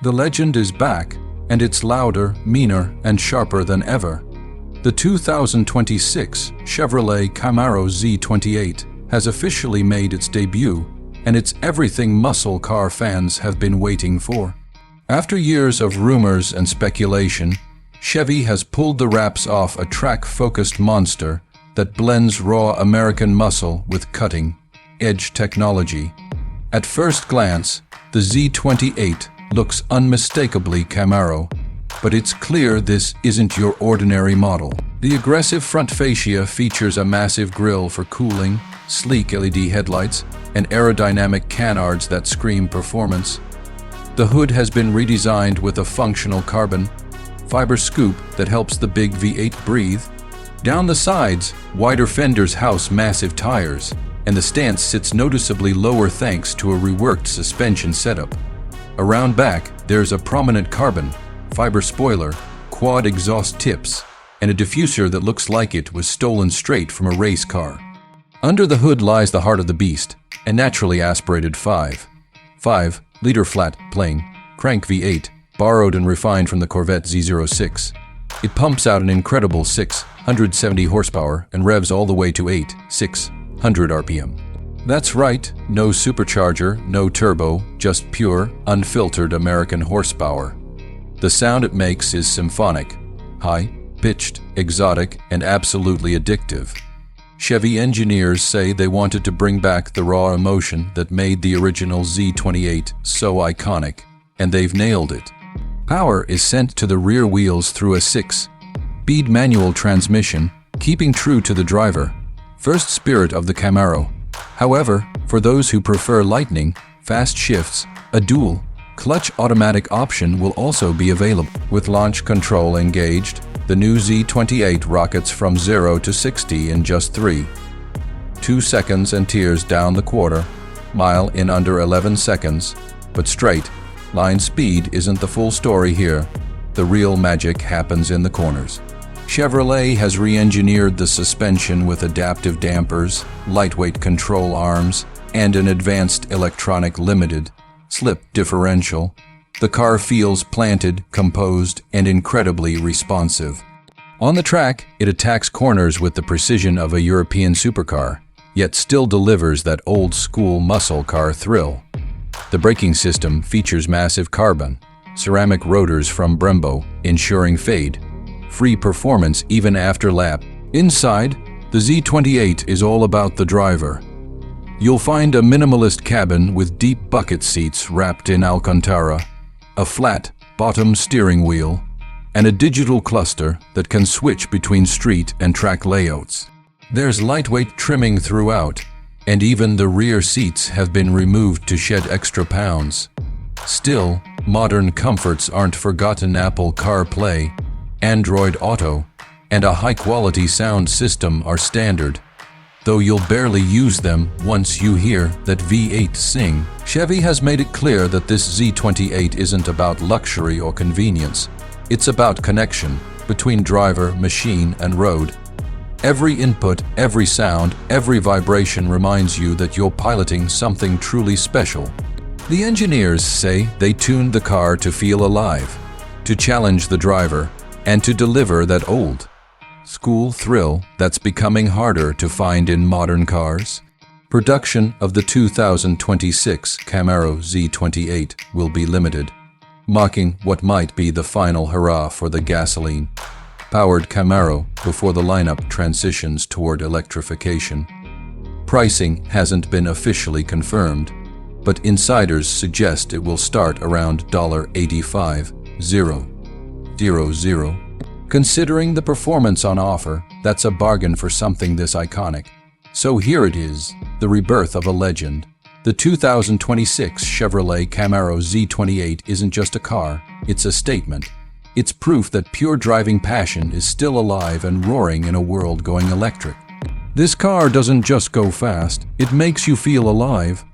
The legend is back, and it's louder, meaner, and sharper than ever. The 2026 Chevrolet Camaro Z28 has officially made its debut, and it's everything muscle car fans have been waiting for. After years of rumors and speculation, Chevy has pulled the wraps off a track-focused monster that blends raw American muscle with cutting-edge technology. At first glance, the Z28 looks unmistakably Camaro, but it's clear this isn't your ordinary model. The aggressive front fascia features a massive grille for cooling, sleek LED headlights, and aerodynamic canards that scream performance. The hood has been redesigned with a functional carbon fiber scoop that helps the big V8 breathe. Down the sides, wider fenders house massive tires, and the stance sits noticeably lower thanks to a reworked suspension setup. Around back, there's a prominent carbon fiber spoiler, quad exhaust tips, and a diffuser that looks like it was stolen straight from a race car. Under the hood lies the heart of the beast, a naturally aspirated 5.5-liter flat plane crank V8, borrowed and refined from the Corvette Z06. It pumps out an incredible 670 horsepower and revs all the way to 600 RPM. That's right, no supercharger, no turbo, just pure, unfiltered American horsepower. The sound it makes is symphonic, high-pitched, exotic, and absolutely addictive. Chevy engineers say they wanted to bring back the raw emotion that made the original Z28 so iconic, and they've nailed it. Power is sent to the rear wheels through a 6-speed manual transmission, keeping true to the driver first spirit of the Camaro. However, for those who prefer lightning, fast shifts, a dual clutch automatic option will also be available. With launch control engaged, the new Z28 rockets from 0 to 60 in just 3.2 seconds and tears down the quarter-mile in under 11 seconds. But straight line speed isn't the full story here. The real magic happens in the corners. Chevrolet has re-engineered the suspension with adaptive dampers, lightweight control arms, and an advanced electronic limited slip differential. The car feels planted, composed, and incredibly responsive. On the track, it attacks corners with the precision of a European supercar, yet still delivers that old-school muscle car thrill. The braking system features massive carbon, ceramic rotors from Brembo, ensuring fade-free performance even after lap. Inside, the Z28 is all about the driver. You'll find a minimalist cabin with deep bucket seats wrapped in Alcantara, a flat bottom steering wheel, and a digital cluster that can switch between street and track layouts. There's lightweight trimming throughout, and even the rear seats have been removed to shed extra pounds. Still, modern comforts aren't forgotten. Apple CarPlay, Android Auto, and a high-quality sound system are standard, though you'll barely use them once you hear that V8 sing. Chevy has made it clear that this Z28 isn't about luxury or convenience. It's about connection between driver, machine, and road. Every input, every sound, every vibration reminds you that you're piloting something truly special. The engineers say they tuned the car to feel alive, to challenge the driver, and to deliver that old-school thrill that's becoming harder to find in modern cars. Production of the 2026 Camaro Z28 will be limited, marking what might be the final hurrah for the gasoline-powered Camaro before the lineup transitions toward electrification. Pricing hasn't been officially confirmed, but insiders suggest it will start around $85,000. Considering the performance on offer, that's a bargain for something this iconic. So here it is, the rebirth of a legend. The 2026 Chevrolet Camaro Z28 isn't just a car, it's a statement. It's proof that pure driving passion is still alive and roaring in a world going electric. This car doesn't just go fast, it makes you feel alive.